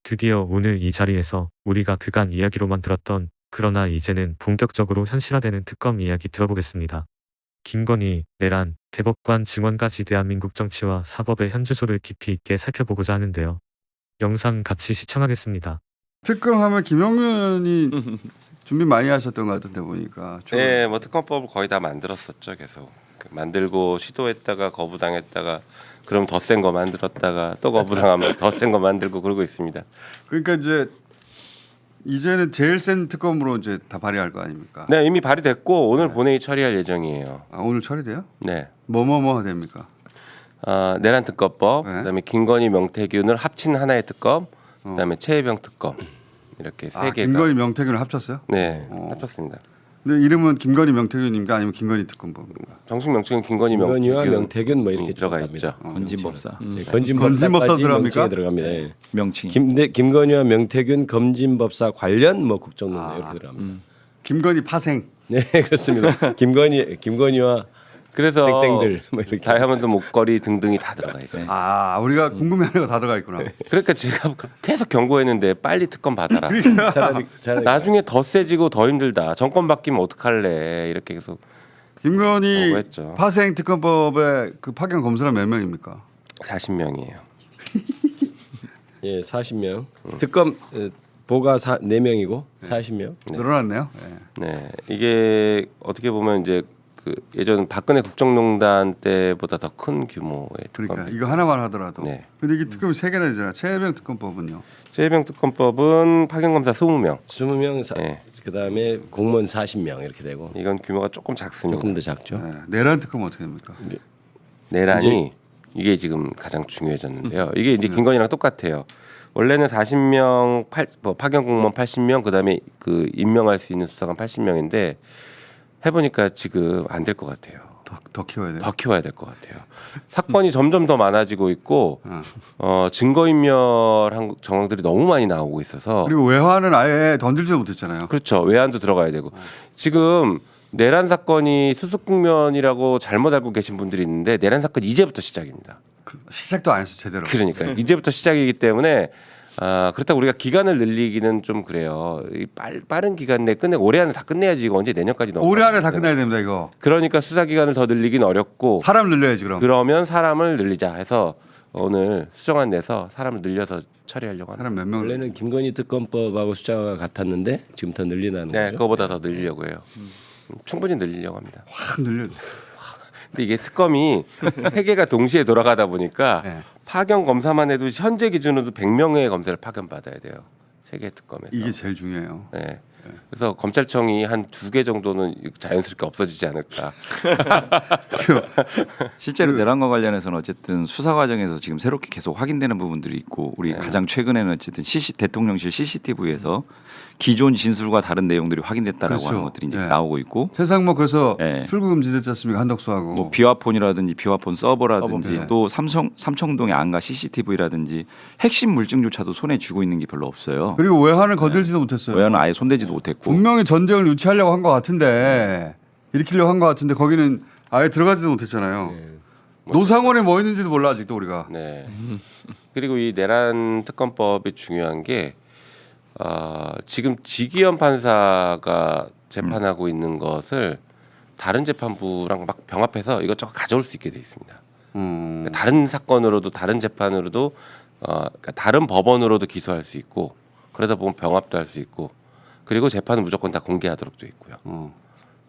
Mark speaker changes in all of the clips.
Speaker 1: 드디어 오늘 이 자리에서 우리가 그간 이야기로만 들었던 그러나 이제는 본격적으로 현실화되는 특검 이야기 들어보겠습니다. 김건희, 내란, 대법관 증언까지 대한민국 정치와 사법의 현주소를 깊이 있게 살펴보고자 하는데요. 영상 같이 시청하겠습니다.
Speaker 2: 특검하면 김용현이 준비 많이 하셨던 것 같은데 보니까.
Speaker 3: 네, 뭐 특검법을 거의 다 만들었었죠. 계속 만들고 시도했다가 거부당했다가 그럼 더 센 거 만들었다가 또 거부당하면 더 센 거 만들고 그러고 있습니다.
Speaker 2: 그러니까 이제는 제일 센 특검으로 이제 다 발의할 거 아닙니까?
Speaker 3: 네, 이미 발의됐고 오늘 본회의 처리할 예정이에요.
Speaker 2: 아, 오늘 처리돼요?
Speaker 3: 네,
Speaker 2: 뭐뭐뭐 됩니까?
Speaker 3: 내란 특검법,
Speaker 2: 네.
Speaker 3: 그다음에 김건희, 명태균을 합친 하나의 특검, 그다음에 최혜병 특검 이렇게 세 개가.
Speaker 2: 김건희 명태균을 합쳤어요?
Speaker 3: 네, 합쳤습니다.
Speaker 2: 근데 이름은 김건희 명태균입니까 아니면 김건희 특검법입니까?
Speaker 3: 정식 명칭은 김건희,
Speaker 4: 김건희와 명태균 뭐 이렇게
Speaker 3: 들어가
Speaker 4: 들어갑니다.
Speaker 3: 있죠.
Speaker 5: 건진법사
Speaker 4: 네,
Speaker 2: 건진법사
Speaker 4: 건진법사까지
Speaker 2: 들어갑니까?
Speaker 4: 명칭에 들어갑니다. 예.
Speaker 5: 명칭.
Speaker 4: 김건희와 명태균 검진법사 관련 뭐 국정농단 이렇게 들어갑니다.
Speaker 2: 김건희 파생.
Speaker 4: 네 그렇습니다. 김건희와
Speaker 3: 그래서
Speaker 4: 땡땡들 뭐 이렇게.
Speaker 3: 다이아몬드 목걸이 등등이 다 들어가 있어요.
Speaker 2: 아, 우리가 궁금해하는 거 다 들어가 있구나.
Speaker 3: 그러니까 제가 계속 경고했는데 빨리 특검 받아라.
Speaker 4: 차라리
Speaker 3: 나중에 더 세지고 더 힘들다. 정권 바뀌면 어떡할래. 이렇게 계속
Speaker 2: 김건희
Speaker 3: 했죠.
Speaker 2: 파생 특검법의 그 파견 검사는 몇 명입니까?
Speaker 3: 40명이에요.
Speaker 4: 예 40명 특검 보가 4명이고 40명.
Speaker 2: 늘어났네요. 네.
Speaker 3: 네, 이게 어떻게 보면 이제 그 예전 박근혜 국정농단 때보다 더 큰 규모의
Speaker 2: 그러니까
Speaker 3: 특검.
Speaker 2: 이거 하나만 하더라도.
Speaker 3: 네.
Speaker 2: 근데 이게 특검이 세 개나 되잖아. 최혜병 특검법은요.
Speaker 3: 최혜병 특검법은 파견검사 20명.
Speaker 4: 20명
Speaker 3: 네.
Speaker 4: 그다음에 공무원 40명 이렇게 되고
Speaker 3: 이건 규모가 조금 작습니다.
Speaker 4: 조금 더 작죠.
Speaker 2: 네. 내란 특검 어떻게 됩니까?
Speaker 3: 내란이 이게 지금 가장 중요해졌는데요. 이게 이제 김건희랑 똑같아요. 원래는 40명 파견 공무원 80명 그다음에 그 임명할 수 있는 수사관 80명인데 해보니까 지금 안 될 것 같아요.
Speaker 2: 더 키워야 돼요.
Speaker 3: 더 키워야 될 것 같아요. 사건이 점점 더 많아지고 있고 증거인멸한 정황들이 너무 많이 나오고 있어서
Speaker 2: 그리고 외환은 아예 던질지도 못했잖아요.
Speaker 3: 그렇죠. 외환도 들어가야 되고 지금 내란 사건이 수습 국면이라고 잘못 알고 계신 분들이 있는데 내란 사건 이제부터 시작입니다.
Speaker 2: 시작도 안 했어 제대로.
Speaker 3: 그러니까 이제부터 시작이기 때문에 그렇다고 우리가 기간을 늘리기는 좀 그래요. 빠른 기간 내에 올해 안에 다 끝내야지 이거 언제 내년까지 넘어.
Speaker 2: 올해 안에 다 끝나야 됩니다 이거.
Speaker 3: 그러니까 수사 기간을 더 늘리긴 어렵고
Speaker 2: 사람 늘려야지 그럼.
Speaker 3: 그러면 사람을 늘리자 해서 오늘 수정안 내서 사람을 늘려서 처리하려고 합니다.
Speaker 2: 사람 몇 명?
Speaker 4: 원래는 김건희 특검법하고 숫자가 같았는데 지금 더 늘리나는
Speaker 3: 네,
Speaker 4: 거죠.
Speaker 3: 그거보다 더 늘리려고 해요. 충분히 늘리려고 합니다.
Speaker 2: 확 늘려.
Speaker 3: 근데 이게 특검이 세 개가 동시에 돌아가다 보니까
Speaker 2: 네.
Speaker 3: 파견 검사만 해도 현재 기준으로 100명의 검사를 파견 받아야 돼요. 세 개 특검에서.
Speaker 2: 이게 제일 중요해요.
Speaker 3: 네. 그래서 검찰청이 한 2개 정도는 자연스럽게 없어지지 않을까.
Speaker 5: 실제로 내란과 관련해서는 어쨌든 수사 과정에서 지금 새롭게 계속 확인되는 부분들이 있고 우리 가장 최근에는 어쨌든 대통령실 CCTV에서 기존 진술과 다른 내용들이 확인됐다라고
Speaker 2: 그렇죠.
Speaker 5: 하는 것들이 이제
Speaker 2: 네.
Speaker 5: 나오고 있고
Speaker 2: 세상 뭐 그래서
Speaker 5: 네.
Speaker 2: 출구 금지됐지 않습니까 한덕수하고.
Speaker 5: 뭐 비화폰이라든지 비화폰 서버라든지
Speaker 2: 서버, 네.
Speaker 5: 또 삼청동의 안가 CCTV라든지 핵심 물증조차도 손에 쥐고 있는 게 별로 없어요.
Speaker 2: 그리고 외환을 건들지도 못했어요.
Speaker 5: 외화는 아예 손대지도 못했고
Speaker 2: 분명히 전쟁을 유치하려고 한 것 같은데 일으키려고 한 것 같은데 거기는 아예 들어가지도 못했잖아요. 노상원에 뭐 있는지도 몰라 아직도 우리가.
Speaker 3: 네. 그리고 이 내란 특검법이 중요한 게 지금 지기현 판사가 재판하고 있는 것을 다른 재판부랑 막 병합해서 이것저것 가져올 수 있게 돼 있습니다. 그러니까 다른 사건으로도 다른 재판으로도 그러니까 다른 법원으로도 기소할 수 있고 그러다 보면 병합도 할 수 있고 그리고 재판은 무조건 다 공개하도록 돼 있고요.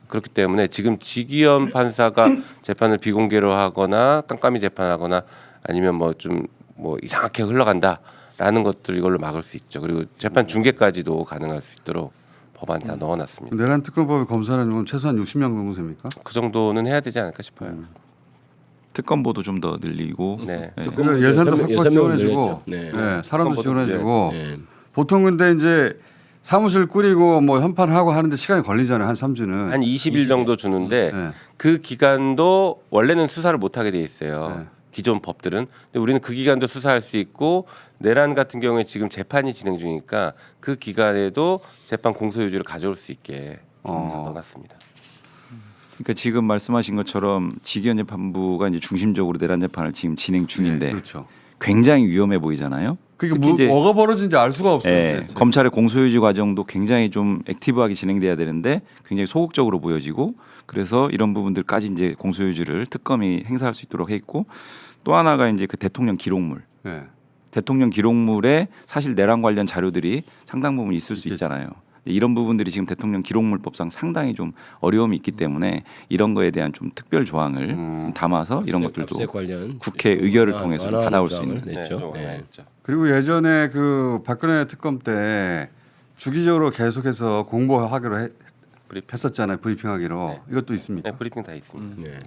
Speaker 3: 그렇기 때문에 지금 지기현 판사가 재판을 비공개로 하거나 깜깜이 재판하거나 아니면 뭐 좀 뭐 이상하게 흘러간다라는 것들 이걸로 막을 수 있죠. 그리고 재판 중계까지도 가능할 수 있도록 법안 다 넣어놨습니다.
Speaker 2: 내란 특검법의 검사는 그럼 최소한 60명 정도 됩니까?
Speaker 3: 그 정도는 해야 되지 않을까 싶어요.
Speaker 5: 특검보도 좀 더 늘리고
Speaker 3: 네.
Speaker 5: 네.
Speaker 2: 그러니까 예산도 확
Speaker 4: 여섯 명
Speaker 2: 지원해주고,
Speaker 4: 늘렸죠.
Speaker 2: 네. 사람도
Speaker 3: 특검보도
Speaker 2: 지원해주고.
Speaker 4: 네.
Speaker 2: 보통 근데 이제 사무실 꾸리고 뭐 현판하고 하는데 시간이 걸리잖아요 한 3주는.
Speaker 3: 한 20일 정도 주는데
Speaker 2: 네.
Speaker 3: 그 기간도 원래는 수사를 못 하게 돼 있어요.
Speaker 2: 네.
Speaker 3: 기존 법들은. 근데 우리는 그 기간도 수사할 수 있고 내란 같은 경우에 지금 재판이 진행 중이니까 그 기간에도 재판 공소유지를 가져올 수 있게 넣어놨습니다.
Speaker 5: 그러니까 지금 말씀하신 것처럼 지기현 재판부가 이제 중심적으로 내란 재판을 지금 진행 중인데
Speaker 2: 네, 그렇죠.
Speaker 5: 굉장히 위험해 보이잖아요.
Speaker 2: 그게
Speaker 5: 특히 이제
Speaker 2: 뭐가 벌어진지 알 수가 없어요.
Speaker 5: 예, 검찰의 공소유지 과정도 굉장히 좀 액티브하게 진행돼야 되는데 굉장히 소극적으로 보여지고 그래서 이런 부분들까지 이제 공소유지를 특검이 행사할 수 있도록 해 있고 또 하나가 이제 그 대통령 기록물.
Speaker 2: 네.
Speaker 5: 대통령 기록물에 사실 내란 관련 자료들이 상당 부분 있을 수 있잖아요. 이런 부분들이 지금 대통령 기록물법상 상당히 좀 어려움이 있기 때문에 이런 거에 대한 좀 특별 조항을 담아서 이런 것들도
Speaker 4: 압수수색 관련
Speaker 5: 국회 의결을
Speaker 4: 완-
Speaker 5: 통해서
Speaker 4: 완화하는
Speaker 5: 받아올 수
Speaker 4: 조항을
Speaker 5: 있는.
Speaker 4: 냈죠.
Speaker 3: 좀
Speaker 4: 네.
Speaker 3: 많았죠.
Speaker 2: 그리고 예전에 그 박근혜 특검 때 주기적으로 계속해서 공보하기로 했었잖아요. 브리핑하기로.
Speaker 3: 네.
Speaker 2: 이것도 있습니까?
Speaker 3: 네, 브리핑 다 있습니다.
Speaker 4: 네.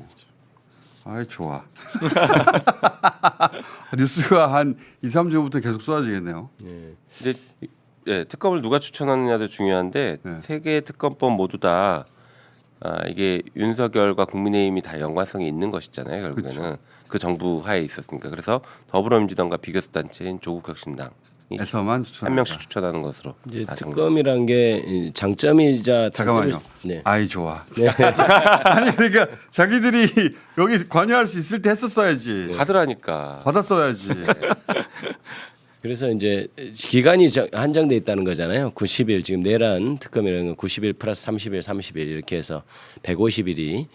Speaker 2: 아이 좋아. 뉴스가 한 2, 3주부터 계속 쏟아지겠네요.
Speaker 4: 네.
Speaker 3: 근데 예, 특검을 누가 추천하느냐도 중요한데
Speaker 2: 네.
Speaker 3: 세 개의 특검법 모두 다 이게 윤석열과 국민의힘이 다 연관성이 있는 것이잖아요. 결국에는 그 정부 하에 있었으니까. 그래서 더불어민주당과 비교섭 단체인 조국혁신당이
Speaker 2: 에서만 추천.
Speaker 3: 한 명씩 추천하는 것으로
Speaker 4: 이제
Speaker 3: 다 정리.
Speaker 4: 특검이란 게 장점이자
Speaker 2: 잠깐만요.
Speaker 4: 네.
Speaker 2: 아이 좋아. 아니 그러니까 자기들이 여기 관여할 수 있을 때 했었어야지.
Speaker 3: 받으라니까.
Speaker 2: 받았어야지.
Speaker 4: 그래서 이제 기간이 한정돼 있다는 거잖아요. 90일 지금 내란 특검이라는 건 90일 플러스 30일, 30일 이렇게 해서 150일이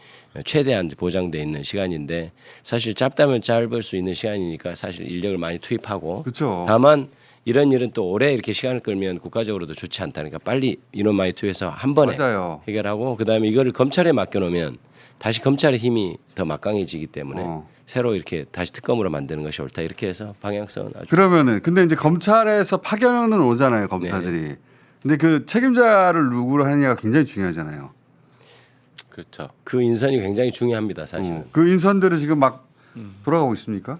Speaker 4: 최대한 보장돼 있는 시간인데 사실 짧다면 짧을 수 있는 시간이니까 사실 인력을 많이 투입하고
Speaker 2: 그렇죠.
Speaker 4: 다만 이런 일은 또 오래 이렇게 시간을 끌면 국가적으로도 좋지 않다니까 빨리 인원 많이 투입해서 한 번에
Speaker 2: 맞아요.
Speaker 4: 해결하고 그다음에 이거를 검찰에 맡겨놓으면 다시 검찰의 힘이 더 막강해지기 때문에 새로 이렇게 다시 특검으로 만드는 것이 옳다 이렇게 해서 방향성은 아주
Speaker 2: 그러면은 근데 이제 검찰에서 파견은 오잖아요 검사들이. 근데 그 책임자를 누구로 하느냐가 굉장히 중요하잖아요.
Speaker 3: 그렇죠.
Speaker 4: 그 인선이 굉장히 중요합니다 사실은.
Speaker 2: 그 인선들은 지금 막 돌아가고 있습니까?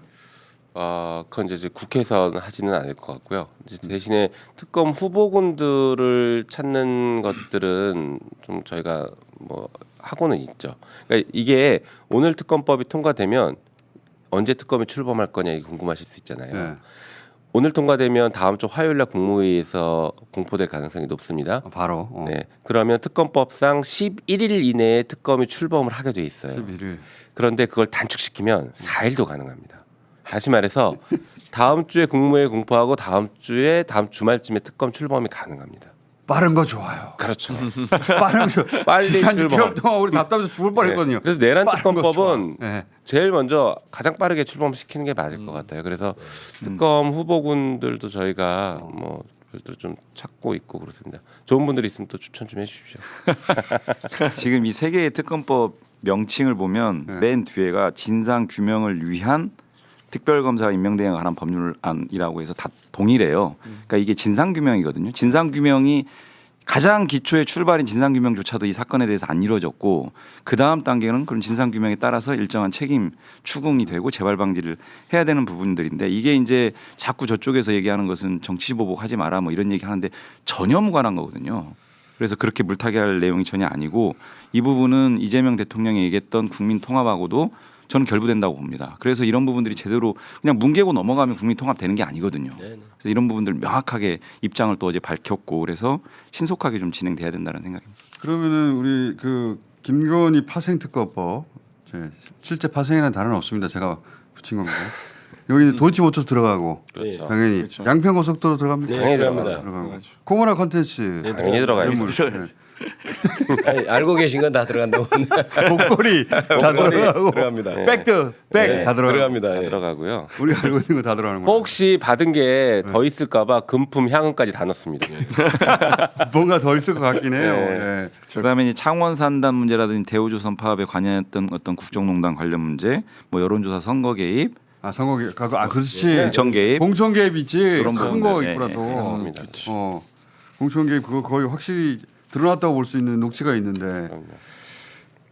Speaker 3: 그건 이제 국회에서는 하지는 않을 것 같고요. 이제 대신에 특검 후보군들을 찾는 것들은 좀 저희가 뭐 하고는 있죠. 그러니까 이게 오늘 특검법이 통과되면 언제 특검이 출범할 거냐 이게 궁금하실 수 있잖아요.
Speaker 2: 네.
Speaker 3: 오늘 통과되면 다음 주 화요일 날 국무회의에서 공포될 가능성이 높습니다.
Speaker 2: 바로.
Speaker 3: 네. 그러면 특검법상 11일 이내에 특검이 출범을 하게 돼 있어요.
Speaker 2: 11일.
Speaker 3: 그런데 그걸 단축시키면 4일도 가능합니다. 다시 말해서 다음 주에 국무회의 공포하고 다음 주말쯤에 특검 출범이 가능합니다.
Speaker 2: 빠른 거 좋아요.
Speaker 3: 그렇죠.
Speaker 2: 빠른 거.
Speaker 3: 빨리
Speaker 2: 지난
Speaker 3: 출범.
Speaker 2: 6개월 동안 우리 답답해서 죽을 뻔했거든요.
Speaker 3: 네. 그래서 내란
Speaker 2: 빠른 거
Speaker 3: 특검법은
Speaker 2: 좋아. 네.
Speaker 3: 제일 먼저 가장 빠르게 출범시키는 게 맞을 것 같아요. 그래서 특검 후보군들도 저희가 뭐 그래도 좀 찾고 있고 그렇습니다. 좋은 분들 있으면 또 추천 좀 해주십시오.
Speaker 5: 지금 이 세 개의 특검법 명칭을 보면
Speaker 2: 네.
Speaker 5: 맨 뒤에가 진상 규명을 위한 특별검사가 임명대행에 관한 법률안이라고 해서 다 동일해요. 그러니까 이게 진상 규명이거든요. 진상 규명이 가장 기초의 출발인 진상 규명조차도 이 사건에 대해서 안 이루어졌고 그 다음 단계는 그런 진상 규명에 따라서 일정한 책임 추궁이 되고 재발 방지를 해야 되는 부분들인데 이게 이제 자꾸 저쪽에서 얘기하는 것은 정치 보복하지 마라 뭐 이런 얘기 하는데 전혀 무관한 거거든요. 그래서 그렇게 물타기 할 내용이 전혀 아니고 이 부분은 이재명 대통령이 얘기했던 국민 통합하고도 저는 결부된다고 봅니다. 그래서 이런 부분들이 제대로 그냥 뭉개고 넘어가면 국민 통합되는 게 아니거든요. 그래서 이런 부분들 명확하게 입장을 또 어제 밝혔고 그래서 신속하게 좀 진행돼야 된다는 생각입니다.
Speaker 2: 그러면은 우리 그 김건희 파생특검법 실제 파생이라는 단어는 없습니다. 제가 붙인 겁니다. 여기 도이치모터스 들어가고
Speaker 3: 그렇죠.
Speaker 2: 당연히 양평고속도로 들어갑니까?
Speaker 4: 네,
Speaker 3: 당연히
Speaker 4: 들어갑니다.
Speaker 2: 들어가고 코모나 컨텐츠
Speaker 3: 당연히 들어가요.
Speaker 2: 매물.
Speaker 4: 아니, 알고 계신 건 다 들어간다고.
Speaker 2: 목걸이 다 들어가고
Speaker 4: 들어갑니다.
Speaker 2: 백도 백 다 들어가고
Speaker 4: 들어갑니다.
Speaker 3: 다
Speaker 4: 예.
Speaker 3: 들어가고요.
Speaker 2: 우리가 알고 있는 거 다 들어가는 거예요.
Speaker 3: 혹시 받은 게 더 있을까봐 금품 향응까지 다 넣습니다.
Speaker 2: 뭔가 더 있을 것 같긴 해요.
Speaker 3: 네.
Speaker 2: 예.
Speaker 5: 그다음에 이제 창원 산단 문제라든지 대우조선 파업에 관여했던 어떤 국정농단 관련 문제, 뭐 여론조사 선거 개입,
Speaker 2: 아 선거기 그렇지.
Speaker 5: 공천 개입
Speaker 2: 공천 개입이지.
Speaker 5: 그런
Speaker 2: 큰 거
Speaker 5: 부분들.
Speaker 2: 있구나
Speaker 5: 예,
Speaker 2: 또.
Speaker 3: 그렇습니다.
Speaker 2: 공천 개입 그거 거의 확실히 드러났다고 볼 수 있는 녹취가 있는데
Speaker 3: 그럼요.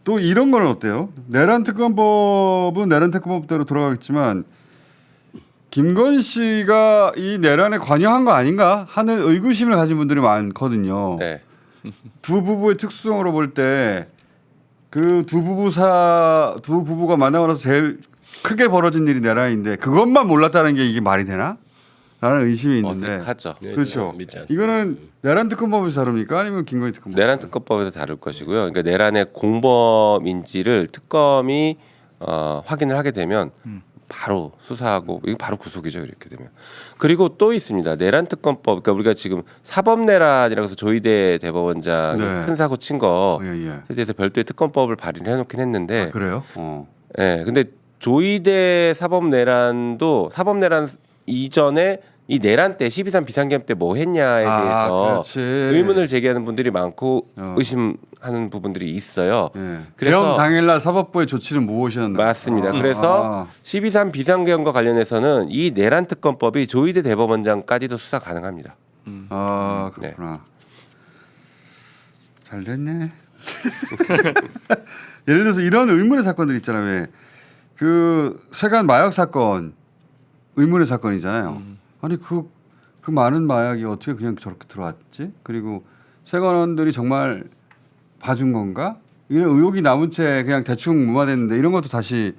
Speaker 2: 또 이런 건 어때요? 내란 특검법은 내란 특검법대로 돌아가겠지만 김건희 씨가 이 내란에 관여한 거 아닌가 하는 의구심을 가진 분들이 많거든요.
Speaker 3: 네.
Speaker 2: 두 부부의 특수성으로 볼 때 그 두 부부가 만나고 나서 제일 크게 벌어진 일이 내란인데 그것만 몰랐다는 게 이게 말이 되나? 라는 의심이 있는데.
Speaker 3: 어색하죠.
Speaker 4: 네,
Speaker 2: 그렇죠.
Speaker 4: 믿지 않-
Speaker 2: 이거는 내란 특검법에서 다릅니까? 아니면 김건희 특검법?
Speaker 3: 내란 특검법에서 다룰 것이고요. 그러니까 내란의 공범인지를 특검이 확인을 하게 되면 바로 수사하고 이거 바로 구속이죠 이렇게 되면. 그리고 또 있습니다. 내란 특검법. 그러니까 우리가 지금 사법 내란이라고 해서 조희대 대법원장이
Speaker 2: 네.
Speaker 3: 큰 사고 친 거에
Speaker 2: 예.
Speaker 3: 대해서 별도의 특검법을 발의를 해놓긴 했는데,
Speaker 2: 아, 그래요?
Speaker 3: 예, 근데 조희대 사법 내란 이전에 이 내란 때 12.3 비상계엄 때 뭐 했냐에 대해서
Speaker 2: 그렇지.
Speaker 3: 의문을 제기하는 분들이 많고
Speaker 2: 어.
Speaker 3: 의심하는 부분들이 있어요.
Speaker 2: 예.
Speaker 3: 그래서-
Speaker 2: 계엄 당일날 사법부의 조치는 무엇이었나?
Speaker 3: 맞습니다. 그래서 12.3 비상계엄과 관련해서는 이 내란 특검법이 조희대 대법원장까지도 수사 가능합니다.
Speaker 2: 그렇구나. 잘 됐네. 예를 들어서 이런 의문의 사건들 있잖아요. 왜? 그 세관 마약 사건 의문의 사건이잖아요. 아니 그 많은 마약이 어떻게 그냥 저렇게 들어왔지? 그리고 세관원들이 정말 봐준 건가? 이런 의혹이 남은 채 그냥 대충 무마됐는데 이런 것도 다시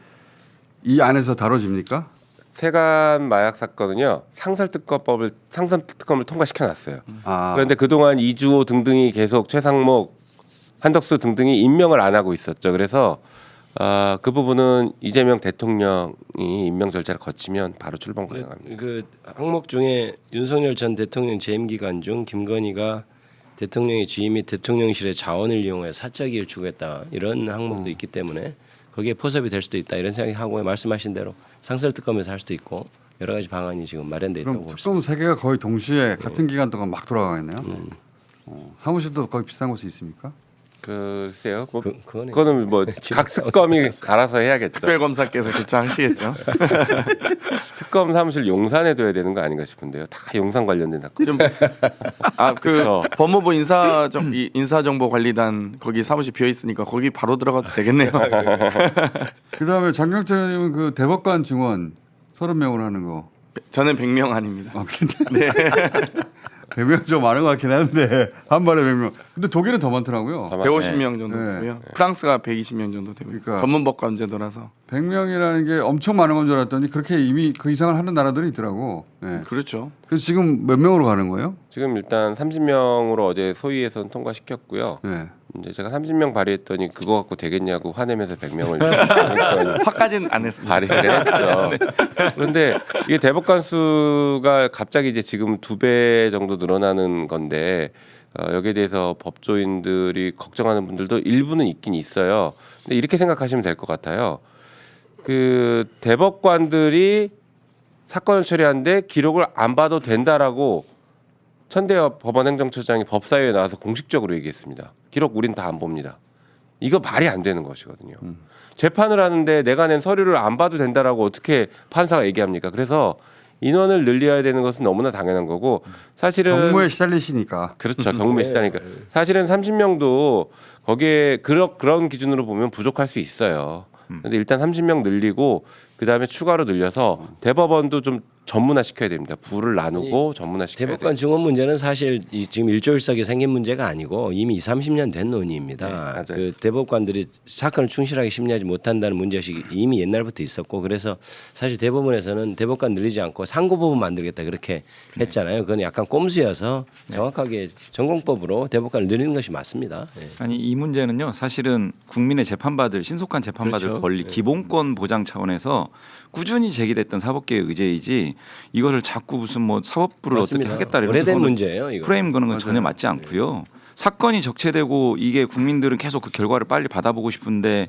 Speaker 2: 이 안에서 다뤄집니까?
Speaker 3: 세관 마약 사건은요 상설 특검을 통과시켜놨어요.
Speaker 2: 아,
Speaker 3: 그런데 그동안 이주호 등등이 계속 최상목, 한덕수 등등이 임명을 안 하고 있었죠. 그래서 그 부분은 이재명 대통령이 임명 절차를 거치면 바로 출범 가능합니다.
Speaker 4: 그 항목 중에 윤석열 전 대통령 재임 기간 중 김건희가 대통령의 지휘 및 대통령실의 자원을 이용해 사적일 추구했다 이런 항목도 있기 때문에 거기에 포섭이 될 수도 있다 이런 생각하고 말씀하신 대로 상설 특검에서 할 수도 있고 여러 가지 방안이 지금 마련돼 있다고
Speaker 2: 그럼
Speaker 4: 볼 수
Speaker 2: 특검 세 개가 거의 동시에 같은 기간 동안 막 돌아가겠네요. 사무실도 거의 비싼 곳이 있습니까?
Speaker 3: 글쎄요. 뭐
Speaker 4: 그거는
Speaker 3: 그거는 뭐 각 특검이 갈아서 해야겠죠.
Speaker 6: 특별검사께서 결정하시겠죠.
Speaker 3: 특검 사무실 용산에 둬야 되는 거 아닌가 싶은데요. 다 용산 관련된 사건.
Speaker 6: 그
Speaker 3: 그쵸.
Speaker 6: 법무부 인사정보관리단 거기 사무실 비어 있으니까 거기 바로 들어가도 되겠네요.
Speaker 2: 그다음에 장경태 의원님은 그 대법관 증원 30명으로 하는 거.
Speaker 6: 저는 100명 아닙니다.
Speaker 2: 아, 근데 100명 좀 많은 것 같긴 한데 한 번에 100명. 근데 독일은 더 많더라고요.
Speaker 6: 150명 정도
Speaker 2: 네.
Speaker 6: 되고요. 프랑스가 120명 정도 되고
Speaker 2: 그러니까.
Speaker 6: 전문법관 제도라서
Speaker 2: 100명이라는 게 엄청 많은 건 줄 알았더니 그렇게 이미 그 이상을 하는 나라들이 있더라고. 네.
Speaker 6: 그렇죠.
Speaker 2: 그래서 지금 몇 명으로 가는 거예요?
Speaker 3: 지금 일단 30명으로 어제 소위에서는 통과시켰고요.
Speaker 2: 네.
Speaker 3: 이제 제가 30명 발의했더니 그거 갖고 되겠냐고 화내면서 100명을
Speaker 6: 화까지는 안 했습니다.
Speaker 3: 발의를 했죠. 그런데 이게 대법관 수가 갑자기 이제 지금 2배 정도 늘어나는 건데 여기에 대해서 법조인들이 걱정하는 분들도 일부는 있긴 있어요. 근데 이렇게 생각하시면 될 것 같아요. 그 대법관들이 사건을 처리하는데 기록을 안 봐도 된다라고 천대엽 법원행정처장이 법사위에 나와서 공식적으로 얘기했습니다. 기록 우린 다 안 봅니다. 이거 말이 안 되는 것이거든요. 재판을 하는데 내가 낸 서류를 안 봐도 된다라고 어떻게 판사가 얘기합니까? 그래서 인원을 늘려야 되는 것은 너무나 당연한 거고 사실은
Speaker 2: 경무에 시달리시니까.
Speaker 3: 그렇죠. 경무에 시다니까 사실은 30명도 거기에 그런 기준으로 보면 부족할 수 있어요. 근데 일단 30명 늘리고 그다음에 추가로 늘려서 대법원도 좀 전문화 시켜야 됩니다. 부를 나누고 전문화 시켜야 돼요.
Speaker 4: 대법관 증원 문제는 사실 지금 일조일석이 생긴 문제가 아니고 이미 20, 30년 된 논의입니다.
Speaker 3: 네, 맞아요.
Speaker 4: 그 대법관들이 사건을 충실하게 심리하지 못한다는 문제의식이 이미 옛날부터 있었고 그래서 사실 대법원에서는 대법관 늘리지 않고 상고법원 만들겠다 그렇게 했잖아요. 그건 약간 꼼수여서 정확하게 전공법으로 대법관을 늘리는 것이 맞습니다. 예.
Speaker 5: 아니 이 문제는요 사실은 국민의 재판받을 신속한 재판받을
Speaker 4: 그렇죠.
Speaker 5: 권리 기본권 보장 차원에서 꾸준히 제기됐던 사법개혁 의제이지 이거를 자꾸 무슨 뭐 사법부를
Speaker 4: 맞습니다.
Speaker 5: 어떻게 하겠다 이런
Speaker 4: 오래된 문제예요. 이거.
Speaker 5: 프레임 거는 건 전혀 맞지 않고요. 사건이 적체되고 이게 국민들은 계속 그 결과를 빨리 받아보고 싶은데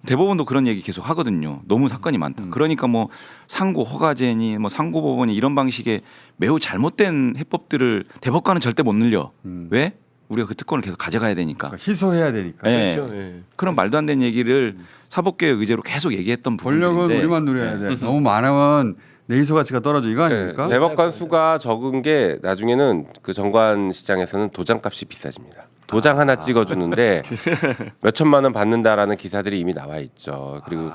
Speaker 5: 대법원도 그런 얘기 계속 하거든요. 너무 사건이 많다. 그러니까 뭐 상고 허가제니 뭐 상고법원이 이런 방식의 매우 잘못된 해법들을 대법관은 절대 못 늘려. 왜? 우리가 그 특권을 계속 가져가야 되니까.
Speaker 2: 그러니까 희소해야 되니까.
Speaker 5: 예.
Speaker 4: 그렇죠. 예.
Speaker 5: 그런 말도 안 되는 얘기를 사법개혁 의제로 계속 얘기했던
Speaker 2: 권력은
Speaker 5: 부분인데
Speaker 2: 우리만 누려야 돼. 너무 많으면 내 희소 가치가 떨어져 이거 아닙니까?
Speaker 3: 네, 대법관 수가 적은 게 나중에는 그 정관 시장에서는 도장값이 비싸집니다. 도장 하나 찍어주는데 몇 천만 원 받는다라는 기사들이 이미 나와 있죠. 그리고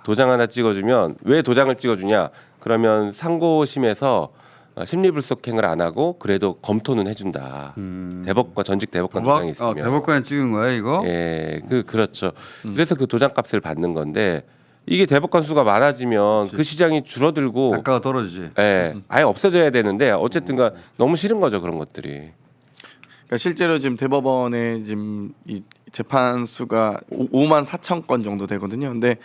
Speaker 3: 도장 하나 찍어주면 왜 도장을 찍어주냐? 그러면 상고심에서 심리불속행을 안 하고 그래도 검토는 해준다. 대법관 전직 대법관 도장이 있으면
Speaker 2: 대법관에 찍은 거야 이거?
Speaker 3: 예, 그렇죠. 그래서 그 도장값을 받는 건데 이게 대법관 수가 많아지면 그 시장이 줄어들고
Speaker 2: 단가가 떨어지지.
Speaker 3: 예, 아예 없어져야 되는데 어쨌든가 너무 싫은 거죠 그런 것들이.
Speaker 6: 그러니까 실제로 지금 대법원에 지금 이 재판 수가 5만 4천 건 정도 되거든요. 근데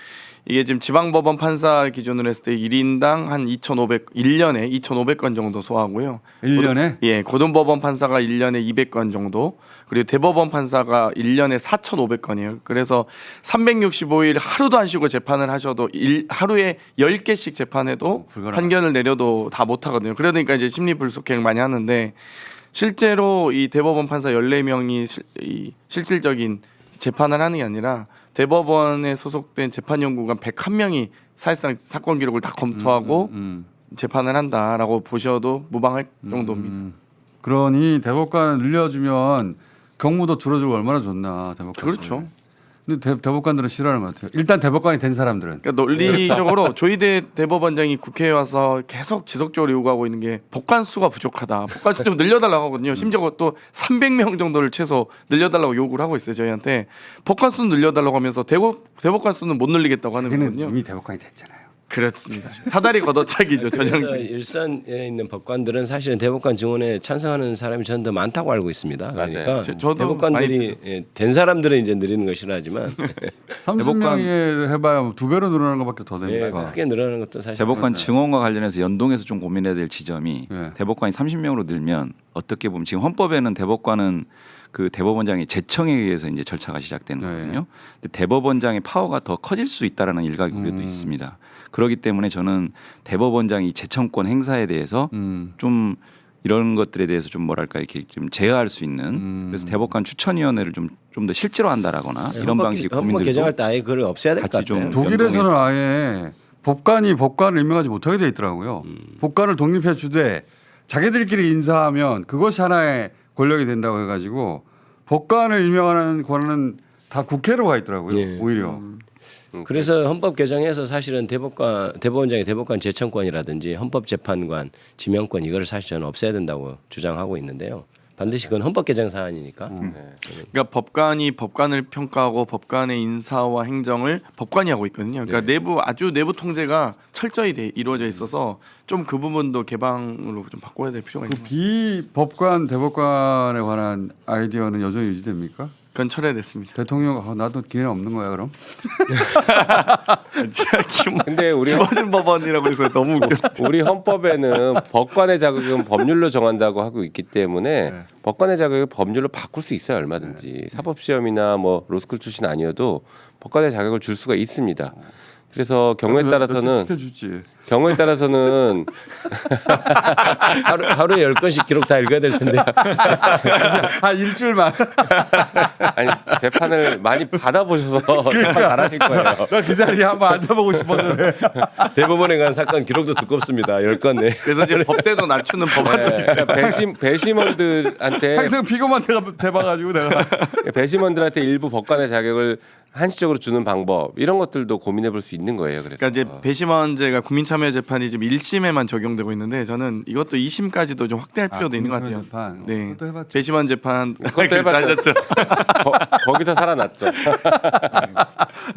Speaker 6: 이게 지금 지방법원 판사 기준으로 했을 때 1인당 한 1년에 2,500건 정도 소화하고요.
Speaker 2: 1년에?
Speaker 6: 예, 고등법원 판사가 1년에 200건 정도, 그리고 대법원 판사가 1년에 4,500건이에요. 그래서 365일 하루도 안 쉬고 재판을 하셔도 하루에 10개씩 재판해도
Speaker 2: 불가능하다.
Speaker 6: 판결을 내려도 다 못 하거든요. 그러니까 이제 심리 불속행을 많이 하는데 실제로 이 대법원 판사 14명이 실질적인 재판을 하는 게 아니라 대법원에 소속된 재판연구관 101명이 사실상 사건 기록을 다 검토하고 재판을 한다라고 보셔도 무방할 정도입니다.
Speaker 2: 그러니 대법관 늘려주면 경무도 줄어들고 얼마나 좋나 대법관.
Speaker 6: 그렇죠.
Speaker 2: 근데 대법관들은 싫어하는 것 같아요. 일단 대법관이 된 사람들은.
Speaker 6: 그러니까 논리적으로 조희대 대법원장이 국회에 와서 계속 지속적으로 요구하고 있는 게 법관 수가 부족하다. 법관 수 좀 늘려달라고 하거든요. 심지어 또 300명 정도를 최소 늘려달라고 요구를 하고 있어요. 저희한테 법관 수 늘려달라고 하면서 대법관 수는 못 늘리겠다고 하는
Speaker 2: 자기는
Speaker 6: 거거든요.
Speaker 2: 이미 대법관이 됐잖아요.
Speaker 6: 그렇습니다. 사다리 걷어차기죠.
Speaker 4: 그래서
Speaker 6: 전형적인.
Speaker 4: 일선에 있는 법관들은 사실은 대법관 증원에 찬성하는 사람이 저는 더 많다고 알고 있습니다. 그러니까
Speaker 3: 맞아요.
Speaker 6: 저도 많이
Speaker 4: 대법관들이 된 사람들은 이제 느리는 거 싫어하지만
Speaker 2: 30명이 해봐야 2배로 늘어나는 것밖에 더
Speaker 4: 예,
Speaker 2: 됩니다.
Speaker 4: 크게 늘어나는 것도 사실
Speaker 5: 대법관 증원과 관련해서 연동해서 좀 고민해야 될 지점이
Speaker 2: 네.
Speaker 5: 대법관이 30명으로 늘면 어떻게 보면 지금 헌법에는 대법관은 그 대법원장의 제청에 의해서 이제 절차가 시작되는
Speaker 2: 네.
Speaker 5: 거거든요. 근데 대법원장의 파워가 더 커질 수 있다라는 일각 우려도 있습니다. 그렇기 때문에 저는 대법원장이 제청권 행사에 대해서 좀 이런 것들에 대해서 좀 뭐랄까 이렇게 좀 제어할 수 있는 그래서 대법관 추천위원회를 좀 더 실제로 한다라거나 이런 방식
Speaker 4: 헌법
Speaker 5: 고민들도
Speaker 4: 개정할 때 아예 그걸 없애야 될 것
Speaker 5: 같이
Speaker 4: 같아요.
Speaker 5: 좀
Speaker 2: 독일에서는 아예 법관이 법관을 임명하지 못하게 돼 있더라고요. 법관을 독립해 주되 자기들끼리 인사하면 그것이 하나의 권력이 된다고 해가지고 법관을 임명하는 권한은 다 국회로 가 있더라고요.
Speaker 4: 예.
Speaker 2: 오히려.
Speaker 4: 그래서 헌법 개정에서 사실은 대법원장의 대법관 제청권이라든지 헌법재판관 지명권 이거를 사실 저는 없애야 된다고 주장하고 있는데요. 반드시 그건 헌법 개정 사안이니까.
Speaker 6: 그러니까 법관이 법관을 평가하고 법관의 인사와 행정을 법관이 하고 있거든요. 그러니까 아주 내부 통제가 철저히 이루어져 있어서 좀 그 부분도 개방으로 좀 바꿔야 될 필요가 있는 것 같아요.
Speaker 2: 비법관 대법관에 관한 아이디어는 여전히 유지됩니까?
Speaker 6: 그건 철회됐습니다.
Speaker 2: 대통령 나도 기회는 없는 거야 그럼?
Speaker 3: 근데 우리
Speaker 6: 김어준 법원이라고 해서 너무 웃겼어요.
Speaker 3: 우리 헌법에는 법관의 자격은 법률로 정한다고 하고 있기 때문에 법관의 자격을 법률로 바꿀 수 있어요 얼마든지 사법 시험이나 뭐 로스쿨 출신 아니어도 법관의 자격을 줄 수가 있습니다. 그래서 경우에 따라서는
Speaker 2: 시켜주지.
Speaker 4: 하루에 10건씩 기록 다 읽어야 될 텐데.
Speaker 2: 한 일주일만.
Speaker 3: 아니 재판을 많이 받아보셔서 재판 잘하실 거예요.
Speaker 2: 나 그 자리에 한번 앉아보고 싶었는데.
Speaker 4: 대법원에 간 사건 기록도 두껍습니다. 10건 네.
Speaker 6: 그래서 지금 법대도 낮추는 법안도 있어요.
Speaker 3: 배심원들한테
Speaker 2: 항상 피고만 대봐가지고 내가.
Speaker 3: 배심원들한테 일부 법관의 자격을 한시적으로 주는 방법 이런 것들도 고민해볼 수 있는 거예요. 그래서
Speaker 6: 그러니까 이제 배심원제가 국민참여재판이 지금 1심에만 적용되고 있는데 저는 이것도 2심까지도 좀 확대할 필요도 있는 것 같아요.
Speaker 2: 재판.
Speaker 6: 네,
Speaker 2: 그것도 해봤죠.
Speaker 6: 배심원 재판
Speaker 3: 그것도 해봤죠. 거기서 살아났죠.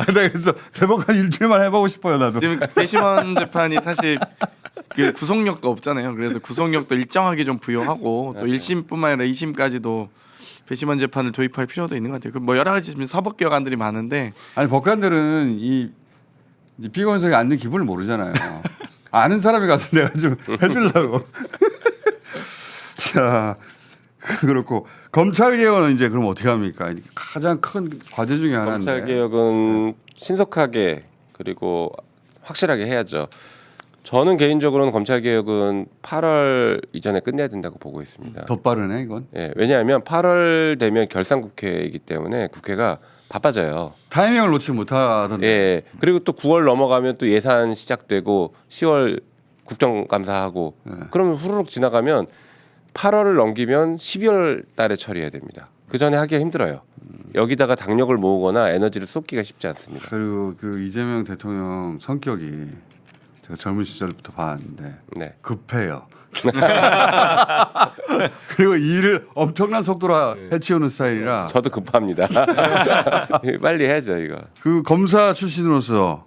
Speaker 2: 그래서 대법관 일주일만 해보고 싶어요 나도.
Speaker 6: 지금 배심원 재판이 사실 그 구속력도 없잖아요. 그래서 구속력도 일정하게 좀 부여하고 또 1심뿐만 아니라 2심까지도 배심원 재판을 도입할 필요도 있는 것 같아요. 그 뭐 여러 가지 지금 사법 개혁안들이 많은데
Speaker 2: 아니 법관들은 이 피고인석에 앉는 기분을 모르잖아요. 아는 사람이 가서 내가 좀 해주려고. 자 그렇고 검찰 개혁은 이제 그럼 어떻게 합니까? 가장 큰 과제 중에 하나인데.
Speaker 3: 검찰 개혁은 신속하게 그리고 확실하게 해야죠. 저는 개인적으로는 검찰 개혁은 8월 이전에 끝내야 된다고 보고 있습니다.
Speaker 2: 더 빠르네 이건.
Speaker 3: 예, 왜냐하면 8월 되면 결산국회이기 때문에 국회가 바빠져요.
Speaker 2: 타이밍을 놓지 못하던데.
Speaker 3: 예. 그리고 또 9월 넘어가면 또 예산 시작되고 10월 국정감사하고 그러면 후루룩 지나가면 8월을 넘기면 12월 달에 처리해야 됩니다. 그 전에 하기가 힘들어요. 여기다가 당력을 모으거나 에너지를 쏟기가 쉽지 않습니다.
Speaker 2: 그리고 그 이재명 대통령 성격이 제가 젊은 시절부터 봤는데
Speaker 3: 네.
Speaker 2: 급해요. 그리고 일을 엄청난 속도로 해치우는 스타일이라
Speaker 3: 저도 급합니다. 빨리 해야죠 이거.
Speaker 2: 그 검사 출신으로서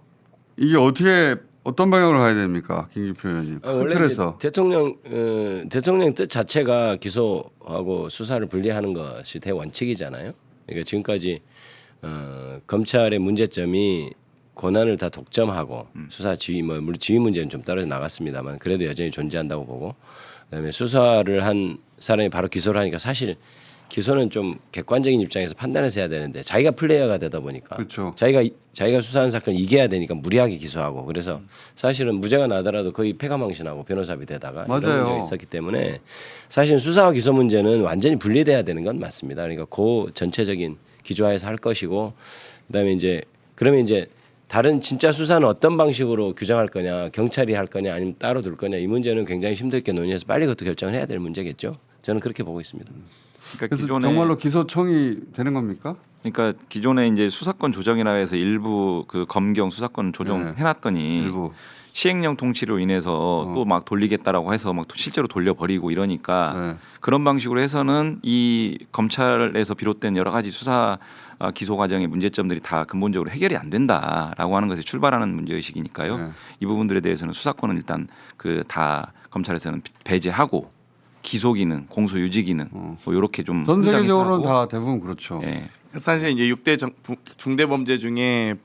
Speaker 2: 이게 어떻게 어떤 방향으로 가야 됩니까, 김기표 의원님? 큰
Speaker 4: 원래 이제
Speaker 2: 틀에서.
Speaker 4: 대통령 뜻 자체가 기소하고 수사를 분리하는 것이 대원칙이잖아요. 그러니까 지금까지 검찰의 문제점이 권한을 다 독점하고 수사 지휘 물론 지휘 문제는 좀 떨어져 나갔습니다만 그래도 여전히 존재한다고 보고 그다음에 수사를 한 사람이 바로 기소를 하니까 사실 기소는 좀 객관적인 입장에서 판단해서 해야 되는데 자기가 플레이어가 되다 보니까
Speaker 2: 그렇죠.
Speaker 4: 자기가 수사한 사건을 이겨야 되니까 무리하게 기소하고 그래서 사실은 무죄가 나더라도 거의 패가망신하고 변호사비 되다가 이런
Speaker 2: 맞아요.
Speaker 4: 문제가 있었기 때문에 사실 수사와 기소 문제는 완전히 분리돼야 되는 건 맞습니다. 그러니까 그 전체적인 기조하에서 할 것이고 그다음에 이제 그러면 이제 다른 진짜 수사는 어떤 방식으로 규정할 거냐 경찰이 할 거냐 아니면 따로 둘 거냐 이 문제는 굉장히 심도 있게 논의해서 빨리 그것도 결정을 해야 될 문제겠죠. 저는 그렇게 보고 있습니다.
Speaker 5: 그러니까
Speaker 2: 그래서
Speaker 5: 기존에
Speaker 2: 정말로 기소청이 되는 겁니까?
Speaker 5: 그러니까 기존에 이제 수사권 조정이라 해서 일부 그 검경 수사권 조정해놨더니
Speaker 2: 일부.
Speaker 5: 시행령 통치로 인해서 또 막 돌리겠다라고 해서 막 실제로 돌려버리고 이러니까
Speaker 2: 네.
Speaker 5: 그런 방식으로 해서는 이 검찰에서 비롯된 여러 가지 수사 기소 과정의 문제점들이 다 근본적으로 해결이 안 된다라고 하는 것에 출발하는 문제의식이니까요.
Speaker 2: 네.
Speaker 5: 이 부분들에 대해서는 수사권은 일단 그 다 검찰에서는 배제하고 기소 기능, 공소 유지 기능 뭐 이렇게 좀
Speaker 2: 전 세계적으로는
Speaker 5: 하고,
Speaker 2: 다 대부분 그렇죠.
Speaker 5: 예.
Speaker 6: 사실 이제 6대 중대 범죄 중에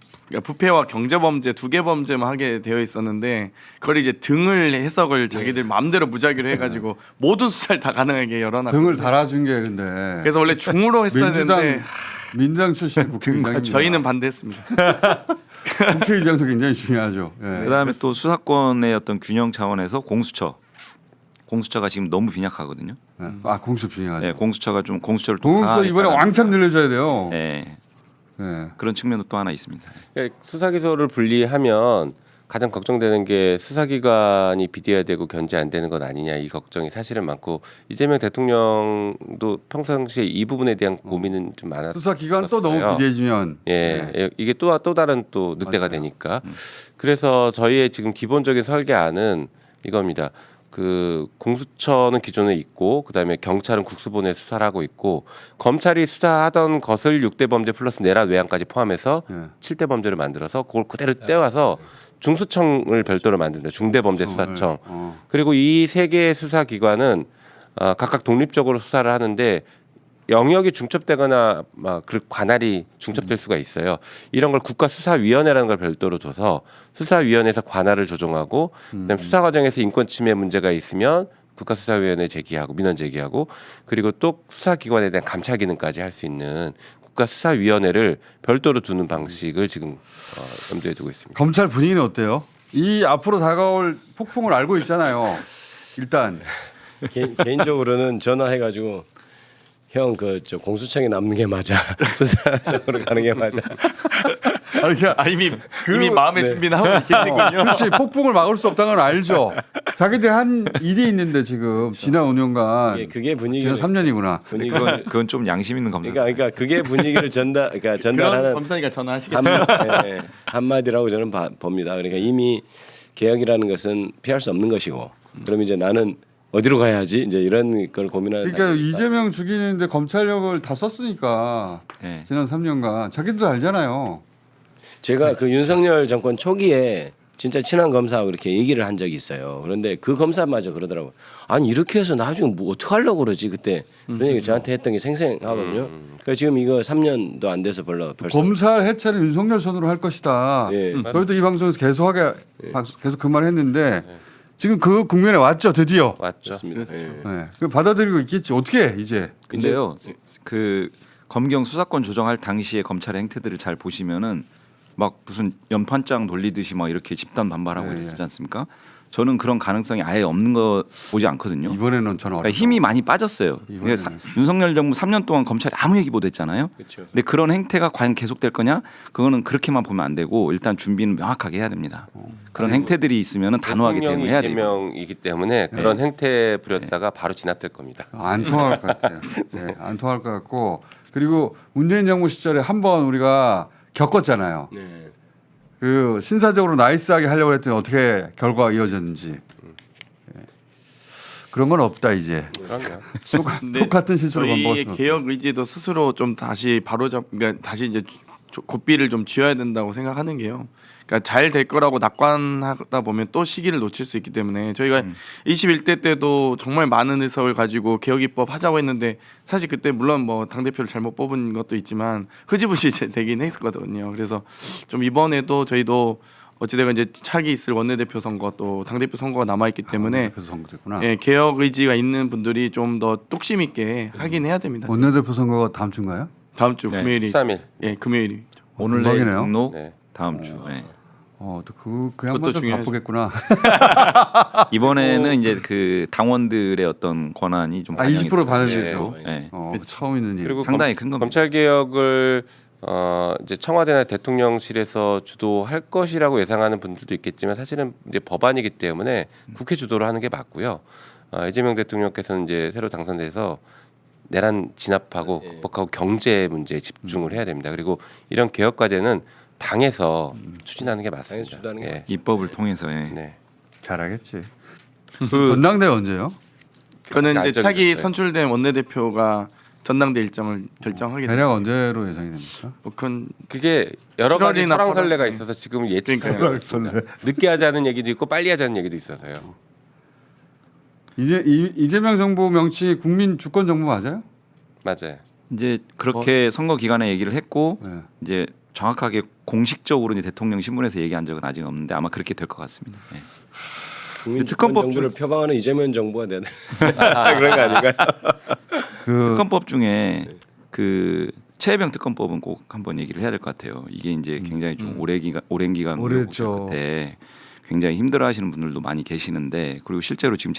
Speaker 6: 부패와 경제 범죄 2개 범죄만 하게 되어 있었는데 그걸 이제 등을 해석을 자기들 마음대로 무작위로 해가지고 모든 수사를 다 가능하게 열어놨.
Speaker 2: 등을 달아준 게 근데
Speaker 6: 그래서 원래 중으로 했어야 되는데
Speaker 2: 민주당 출신 국회의장입니다.
Speaker 6: 저희는 반대했습니다.
Speaker 2: 국회의장도 굉장히 중요하죠. 예.
Speaker 5: 그다음에 또 수사권의 어떤 균형 차원에서 공수처가 지금 너무 빈약하거든요.
Speaker 2: 예. 아 공수 중요하죠.
Speaker 5: 예, 공수처가 좀 공수처를 또
Speaker 2: 공수
Speaker 5: 강화하겠다는-
Speaker 2: 이번에 왕창 늘려줘야 돼요.
Speaker 5: 예,
Speaker 2: 예.
Speaker 5: 그런 측면도 또 하나 있습니다.
Speaker 3: 그러니까 수사 기소를 분리하면 가장 걱정되는 게 수사기관이 비대화되고 견제 안 되는 것 아니냐 이 걱정이 사실은 많고 이재명 대통령도 평상시에 이 부분에 대한 고민은 좀 많았어요.
Speaker 2: 수사 기간 또 너무 비대해지면
Speaker 3: 예, 이게 또 다른 또 늑대가
Speaker 2: 맞아요.
Speaker 3: 되니까 그래서 저희의 지금 기본적인 설계안은 이겁니다. 그 공수처는 기존에 있고 그다음에 경찰은 국수본에 수사를 하고 있고 검찰이 수사하던 것을 6대 범죄 플러스 내란 외환까지 포함해서
Speaker 2: 예.
Speaker 3: 7대 범죄를 만들어서 그걸 그대로 떼와서 중수청을 별도로 만든다. 중대범죄수사청. 그리고 이 세 개의 수사기관은 각각 독립적으로 수사를 하는데 영역이 중첩되거나 막 그 관할이 중첩될 수가 있어요. 이런 걸 국가수사위원회라는 걸 별도로 둬서 수사위원회에서 관할을 조정하고 그다음에 수사 과정에서 인권 침해 문제가 있으면 국가수사위원회 제기하고 민원 제기하고 그리고 또 수사기관에 대한 감찰 기능까지 할 수 있는 국가수사위원회를 별도로 두는 방식을 지금 염두에 두고 있습니다.
Speaker 2: 검찰 분위기는 어때요? 이 앞으로 다가올 폭풍을 알고 있잖아요. 일단
Speaker 4: 개인적으로는 전화해가지고 형 그 저 공수청에 남는 게 맞아 수사청으로 가는 게 맞아.
Speaker 6: 이미 마음의 준비는 하고 계시군요.
Speaker 2: 그렇지 폭풍을 막을 수 없다는 건 알죠. 자기들 한 일이 있는데 지금 지난 5년간
Speaker 4: 그게 분위기를
Speaker 2: 지난 3년이구나.
Speaker 5: 그건 좀 양심 있는 검사.
Speaker 4: 그러니까 그게 분위기를
Speaker 6: 그런
Speaker 4: 전달하는
Speaker 6: 검사니까 전화하시겠죠.
Speaker 4: 한마디라고 저는 봅니다. 그러니까 이미 개혁이라는 것은 피할 수 없는 것이고 그럼 이제 나는 어디로 가야지 이제 이런 걸 고민하는.
Speaker 2: 그러니까 이재명 죽이는데 검찰력을 다 썼으니까
Speaker 5: 예.
Speaker 2: 지난 3년간 자기도 알잖아요.
Speaker 4: 제가 그 윤석열 정권 초기에 진짜 친한 검사하고 이렇게 얘기를 한 적이 있어요. 그런데 그 검사마저 그러더라고요. 아니 이렇게 해서 나중에 뭐 어떻게 하려고 그러지 그때 그런 얘기 저한테 했던 게 생생하거든요. 그러니까 지금 이거 3년도 안 돼서 벌써
Speaker 2: 검찰 해체를 윤석열 손으로 할 것이다.
Speaker 4: 예.
Speaker 2: 저희도 이 방송에서 계속 그 말을 했는데 지금 그 국면에 왔죠 드디어.
Speaker 3: 맞죠?
Speaker 4: 맞습니다. 예.
Speaker 2: 네. 그 받아들이고 있겠지. 어떻게 해, 이제?
Speaker 5: 근데요, 그 검경 수사권 조정할 당시의 검찰의 행태들을 잘 보시면은 막 무슨 연판장 돌리듯이 막 이렇게 집단 반발하고
Speaker 2: 예,
Speaker 5: 이랬지 않습니까? 저는 그런 가능성이 아예 없는 거 보지 않거든요.
Speaker 2: 이번에는 저는
Speaker 5: 그러니까 힘이 많이 빠졌어요.
Speaker 2: 이번에는.
Speaker 5: 그러니까 윤석열 정부 3년 동안 검찰이 아무 얘기 못 했잖아요.
Speaker 4: 그렇죠.
Speaker 5: 근데 그런 행태가 과연 계속될 거냐? 그거는 그렇게만 보면 안 되고 일단 준비는 명확하게 해야 됩니다. 그런 행태들이 있으면은 단호하게
Speaker 3: 대통령이
Speaker 5: 대응해야 돼요.
Speaker 3: 이재명이기 때문에 그런 행태 부렸다가 바로 진압될 겁니다.
Speaker 2: 안 통할 것 같아요. 네, 안 통할 것 같고 그리고 문재인 정부 시절에 한번 우리가 겪었잖아요.
Speaker 4: 네.
Speaker 2: 그 신사적으로 나이스하게 하려고 했더니 어떻게 결과가 이어졌는지 예. 그런 건 없다 이제.
Speaker 3: 그럼요.
Speaker 6: 근데
Speaker 2: 똑같은 실수를
Speaker 6: 저희의
Speaker 2: 반복할 수는
Speaker 6: 개혁 의지도 스스로 좀 다시 바로잡 그러니까 다시 이제 고삐를 좀 쥐어야 된다고 생각하는 게요. 그러니까 잘 될 거라고 낙관하다 보면 또 시기를 놓칠 수 있기 때문에 저희가 21대 때도 정말 많은 의석을 가지고 개혁 입법 하자고 했는데 사실 그때 물론 뭐 당 대표를 잘못 뽑은 것도 있지만 흐지부지 되긴 했었거든요. 그래서 좀 이번에도 저희도 어찌되건 이제 차기 있을 원내대표 선거 또 당대표 선거가 남아 있기 때문에
Speaker 2: 원내대표 선거됐구나.
Speaker 6: 예, 개혁 의지가 있는 분들이 좀 더 뚝심 있게 하긴 해야 됩니다.
Speaker 2: 원내대표 선거가 다음 주인가요?
Speaker 6: 다음 주
Speaker 5: 네,
Speaker 6: 금요일이
Speaker 3: 13일.
Speaker 6: 예, 금요일이
Speaker 5: 오늘 내일
Speaker 2: 금방이네요.
Speaker 5: 등록
Speaker 3: 네.
Speaker 5: 다음 주. 예.
Speaker 2: 또그
Speaker 6: 그것도
Speaker 2: 양반 좀
Speaker 6: 중요하죠.
Speaker 2: 바쁘겠구나.
Speaker 5: 이번에는 이제 그 당원들의 어떤 권한이 좀
Speaker 2: 20%
Speaker 5: 반영이
Speaker 2: 반영되죠.
Speaker 5: 되죠. 예.
Speaker 2: 처음 있는 일.
Speaker 3: 그리고
Speaker 5: 상당히 큰 겁니다.
Speaker 3: 검찰 개혁을 이제 청와대나 대통령실에서 주도할 것이라고 예상하는 분들도 있겠지만 사실은 이제 법안이기 때문에 국회 주도를 하는 게 맞고요. 이재명 대통령께서는 이제 새로 당선돼서 내란 진압하고 극복하고 경제 문제에 집중을 해야 됩니다. 그리고 이런 개혁 과제는 당에서 추진하는 게 맞습니다.
Speaker 4: 당에서 주도하는 게
Speaker 3: 예.
Speaker 5: 입법을 통해서. 예.
Speaker 3: 네.
Speaker 2: 잘하겠지.
Speaker 5: 그
Speaker 2: 전당대 언제요?
Speaker 6: 그거는 이제
Speaker 3: 안정이
Speaker 6: 차기
Speaker 3: 됐어요.
Speaker 6: 선출된 원내대표가 전당대 일정을 결정하게
Speaker 2: 대략 언제로 예상이 됩니까?
Speaker 6: 그건
Speaker 3: 그게 여러 가지
Speaker 6: 7월이나
Speaker 3: 설왕설래가 있어서 지금 예측이
Speaker 2: 그러니까요.
Speaker 3: 늦게 하자는 얘기도 있고 빨리 하자는 얘기도 있어서요.
Speaker 2: 이재명 정부 명칭이 국민 주권 정부 맞아요?
Speaker 3: 맞아요.
Speaker 5: 이제 그렇게 선거 기간에 얘기를 했고
Speaker 2: 네.
Speaker 5: 이제 정확하게 공식적으로 이제 대통령 신문에서 얘기한 적은 아직 없는데 아마 그렇게 될 것 같습니다. 예.
Speaker 4: 국민
Speaker 5: 특검법
Speaker 4: 정부를 표방하는 이재명 정부가 되는 그런 거 아닌가요?
Speaker 2: 그
Speaker 5: 특검법 중에 그 최혜병 특검법은 꼭 한번 얘기를 해야 될 것 같아요. 이게 이제 굉장히 좀 오랜 기간
Speaker 2: 오래됐죠.
Speaker 5: 끝에 굉장히 힘들어하시는 분들도 많이 계시는데 그리고 실제로 지금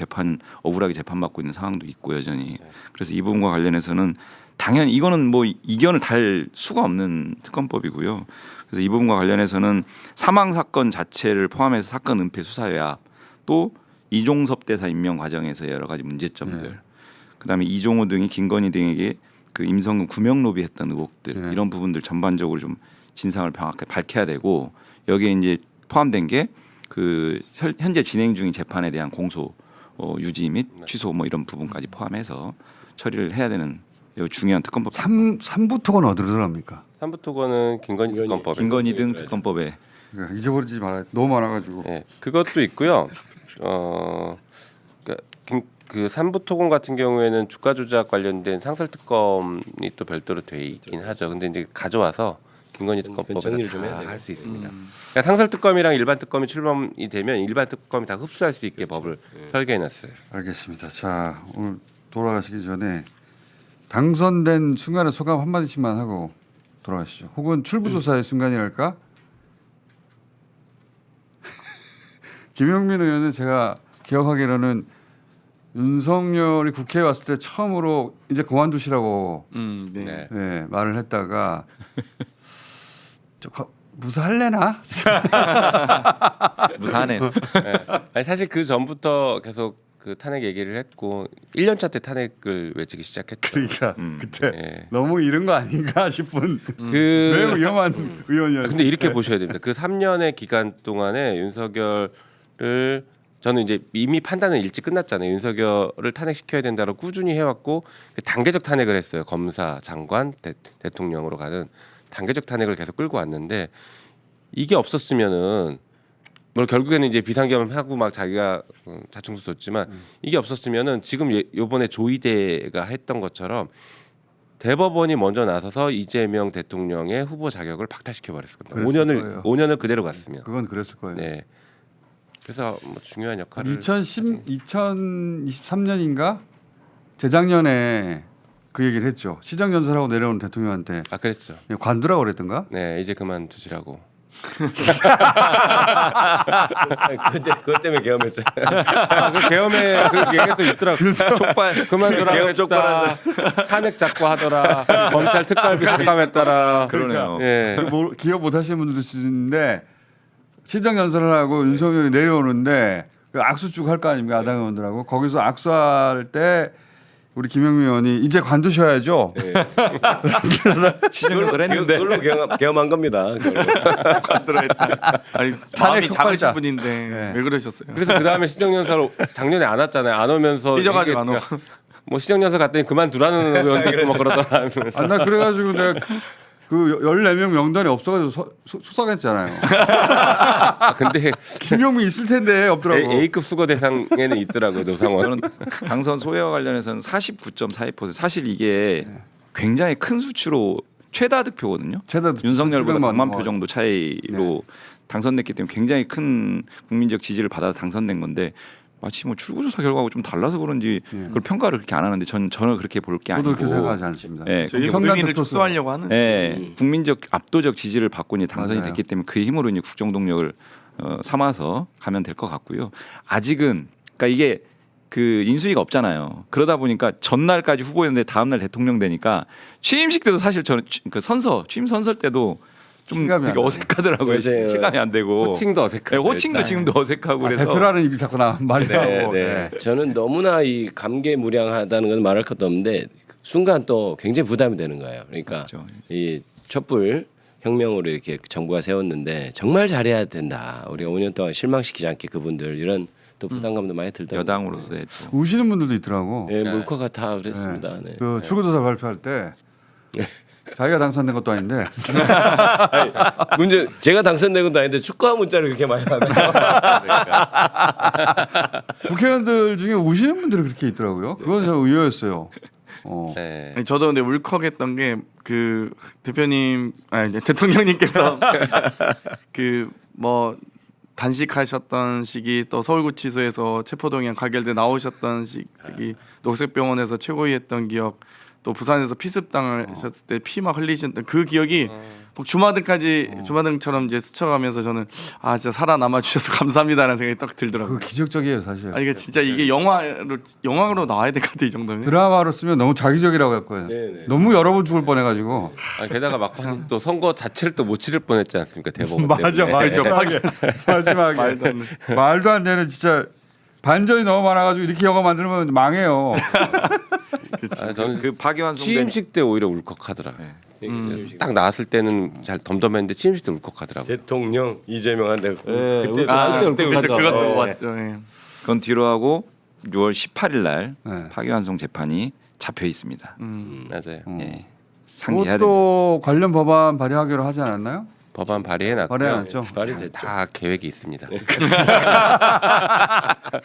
Speaker 5: 억울하게 재판받고 있는 상황도 있고 여전히 그래서 이 부분과 관련해서는 당연히 이거는 뭐 이견을 달 수가 없는 특검법이고요. 그래서 이 부분과 관련해서는 사망 사건 자체를 포함해서 사건 은폐 수사외압 또 이종섭 대사 임명 과정에서 여러 가지 문제점들 그다음에 이종호 등이 김건희 등에게 그 임성근 구명 로비했던 의혹들 이런 부분들 전반적으로 좀 진상을 명확하게 밝혀야 되고 여기에 이제 포함된 게 그 현재 진행 중인 재판에 대한 공소 유지 및 취소 뭐 이런 부분까지 포함해서 처리를 해야 되는 중요한 특검법.
Speaker 2: 3부 토건 어디로 들어갑니까?
Speaker 3: 삼부토건은 김건희 특검법.
Speaker 5: 김건희 등 특검법에
Speaker 2: 그러니까 잊어버리지 말아야 너무 많아가지고.
Speaker 3: 예, 그것도 있고요. 그 삼부토건 같은 경우에는 주가 조작 관련된 상설 특검이 또 별도로 돼 있긴 하죠. 근데 이제 가져와서 김건희 특검법에서
Speaker 4: 정리를 좀 해야
Speaker 3: 다
Speaker 4: 돼요.
Speaker 3: 할 수 있습니다. 그러니까 상설 특검이랑 일반 특검이 출범이 되면 일반 특검이 다 흡수할 수 있게 법을 설계해놨어요.
Speaker 2: 알겠습니다. 자 오늘 돌아가시기 전에 당선된 순간의 소감 한 마디씩만 하고 돌아가시죠. 혹은 출구조사의 순간이랄까? 김영민 의원은 제가 기억하기로는 윤석열이 국회에 왔을 때 처음으로 이제 그만두시라고
Speaker 6: 네.
Speaker 3: 네.
Speaker 2: 네, 말을 했다가 무사할래나?
Speaker 5: 무사하네요.
Speaker 3: 네. 아니, 사실 그 전부터 계속 그 탄핵 얘기를 했고 1년차 때 탄핵을 외치기 시작했죠.
Speaker 2: 그러니까 그때
Speaker 3: 예.
Speaker 2: 너무 이른 거 아닌가 싶은
Speaker 3: 그
Speaker 2: 매우 위험한 의원이었는데.
Speaker 3: 근데 이렇게 보셔야 됩니다. 그 3년의 기간 동안에 윤석열을 저는 이제 이미 판단은 일찍 끝났잖아요. 윤석열을 탄핵시켜야 된다고 꾸준히 해왔고 단계적 탄핵을 했어요. 검사, 장관, 대통령으로 가는 단계적 탄핵을 계속 끌고 왔는데 이게 없었으면은 뭐 결국에는 이제 비상경험하고 막 자기가 자충수 줬지만 이게 없었으면은 지금 요번에 조이대가 했던 것처럼 대법원이 먼저 나서서 이재명 대통령의 후보 자격을 박탈시켜 버렸을 겁니다.
Speaker 2: 그랬을 거예요.
Speaker 3: 5년을 그대로 갔으면.
Speaker 2: 그건 그랬을 거예요.
Speaker 3: 네. 그래서 뭐 중요한 역할을
Speaker 2: 2023년인가 재작년에 그 얘기를 했죠. 시정 연설하고 내려온 대통령한테
Speaker 3: 아 그랬죠.
Speaker 2: 관두라고 그랬던가?
Speaker 3: 네 이제 그만두시라고.
Speaker 4: 그것 때문에 계엄했어요.
Speaker 3: 그 계엄에 그 얘기가 또 있더라고. 촉발 그만두라
Speaker 4: 계엄
Speaker 3: 그랬다.
Speaker 4: 촉발하자.
Speaker 3: 탄핵 잡고 하더라. 검찰 특활비 삭감했더라.
Speaker 5: 그러네요.
Speaker 3: 예.
Speaker 2: 기억 못 하시는 분들도 있는데 시정 연설을 하고 윤석열이 내려오는데 그 악수쭉 할 거 아닙니까? 야당 의원들하고 거기서 악수할 때 우리 김영민 의원이 이제 관두셔야죠.
Speaker 5: 시정연설 했는데
Speaker 4: 그걸로 계엄한 겁니다.
Speaker 6: 아니
Speaker 2: 탄핵
Speaker 6: 마음이
Speaker 2: 촉발자.
Speaker 6: 작으신 분인데
Speaker 2: 네.
Speaker 6: 왜 그러셨어요?
Speaker 3: 그래서 그 다음에 시정연설 작년에 안 왔잖아요. 안 오면서
Speaker 6: 삐져가지고
Speaker 3: 이게
Speaker 6: 안
Speaker 3: 뭐 시정연설 갔더니 그만두라는 의원도 있고 뭐 그러더라. 하면서.
Speaker 2: 아, 나 그래가지고 내가 그 14명 명단이 없어가지고 속상했잖아요.
Speaker 3: 근데
Speaker 2: 김용민 있을 텐데 없더라고.
Speaker 3: A급 수거 대상에는 있더라고요, 노상원.
Speaker 5: 저는 당선 소외와 관련해서는 49.42%. 사실 이게 굉장히 큰 수치로 최다 득표거든요.
Speaker 2: 최다
Speaker 5: 윤석열보다
Speaker 2: 700만
Speaker 5: 100만 표 정도 차이로
Speaker 2: 네.
Speaker 5: 당선됐기 때문에 굉장히 큰 국민적 지지를 받아서 당선된 건데 마치 뭐 출구조사 결과하고 좀 달라서 그런지 그걸 평가를 그렇게 안 하는데 저는 그렇게 볼 게
Speaker 2: 저도
Speaker 5: 아니고.
Speaker 2: 그렇게 생각하지 않습니다.
Speaker 5: 예,
Speaker 6: 저희
Speaker 2: 엄청난
Speaker 6: 의미를
Speaker 2: 득표수.
Speaker 6: 축소하려고 하는.
Speaker 5: 국민적 압도적 지지를 받고 이제 당선이
Speaker 2: 맞아요.
Speaker 5: 됐기 때문에 그 힘으로 이제 국정 동력을 삼아서 가면 될 것 같고요. 아직은 그러니까 이게 그 인수위가 없잖아요. 그러다 보니까 전날까지 후보였는데 다음 날 대통령 되니까 취임식 때도 사실 저는 그 취임 선서 때도 좀
Speaker 2: 실감이
Speaker 5: 되게
Speaker 2: 안 나요.
Speaker 5: 어색하더라고요.
Speaker 4: 맞아요.
Speaker 5: 실감이 안 되고.
Speaker 3: 호칭도 어색하죠.
Speaker 5: 네, 호칭도
Speaker 3: 일단.
Speaker 5: 지금도 어색하고 그래서
Speaker 2: 대표라는 입이 자꾸 말이 나오고.
Speaker 3: 네.
Speaker 4: 저는 너무나 이 감개무량하다는 건 말할 것도 없는데 순간 또 굉장히 부담이 되는 거예요. 그러니까
Speaker 5: 그렇죠.
Speaker 4: 이 촛불 혁명으로 이렇게 정부가 세웠는데 정말 잘해야 된다. 우리가 5년 동안 실망시키지 않게 그분들 이런 또 부담감도 많이 들더라고요.
Speaker 5: 여당으로서의 또
Speaker 2: 우시는 분들도 있더라고.
Speaker 4: 예, 물커가 다 그랬습니다.
Speaker 2: 네.
Speaker 4: 네.
Speaker 2: 그 출구조사 발표할 때 자기가 당선된 것도 아닌데
Speaker 4: 문제 제가 당선된 것도 아닌데 축하 문자를 그렇게 많이 받아요.
Speaker 2: 국회의원들 중에 우시는 분들이 그렇게 있더라고요. 그건 저 의외였어요.
Speaker 3: 네.
Speaker 6: 아니, 저도 근데 울컥했던 게 그 대표님 아니 대통령님께서 그 뭐 단식하셨던 시기 또 서울구치소에서 체포동의안 가결돼 나오셨던 시기 녹색병원에서 최고위했던 기억 또 부산에서 피습당을 하셨을 때 피 막 흘리셨던 그 기억이 막 주마등처럼 이제 스쳐가면서 저는 아 진짜 살아남아 주셔서 감사합니다라는 생각이 딱 들더라고요.
Speaker 2: 그거 기적적이에요 사실.
Speaker 6: 아니 이게 진짜 이게 영화로 나와야 될 것 같아 이 정도면.
Speaker 2: 드라마로 쓰면 너무 자기적이라고 할 거예요.
Speaker 4: 네네.
Speaker 2: 너무 여러 번 죽을 뻔해가지고.
Speaker 3: 아니, 게다가 막상 또 선거 자체를 또 못 치를 뻔했지 않습니까, 대법원
Speaker 2: 맞아
Speaker 3: 때문에.
Speaker 2: 맞아. 마지막에 말도 안 되는 진짜 반전이 너무 많아가지고 이렇게 영화 만들면 망해요.
Speaker 3: 아, 저는
Speaker 5: 그 파기환송된
Speaker 3: 취임식 때 오히려 울컥하더라. 딱 나왔을 때는 잘 덤덤했는데 취임식 때 울컥하더라고.
Speaker 4: 대통령 이재명한테 그때
Speaker 6: 그때
Speaker 4: 울컥하죠.
Speaker 6: 그것도
Speaker 4: 예.
Speaker 6: 맞죠. 예.
Speaker 5: 그건 뒤로 하고 6월 18일 날
Speaker 2: 네.
Speaker 5: 파기환송 재판이 잡혀 있습니다.
Speaker 3: 맞아요.
Speaker 5: 예. 상기해야 됩니다.
Speaker 2: 그것도 관련 법안 발의하기로 하지 않았나요?
Speaker 3: 법안 발의해놨고요.
Speaker 2: 발의해놨죠.
Speaker 4: 발의됐죠.
Speaker 3: 다 계획이 있습니다.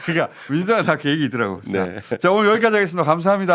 Speaker 2: 그러니까 민주당은 다 계획이 있더라고.
Speaker 3: 네.
Speaker 2: 자 오늘 여기까지 하겠습니다. 감사합니다.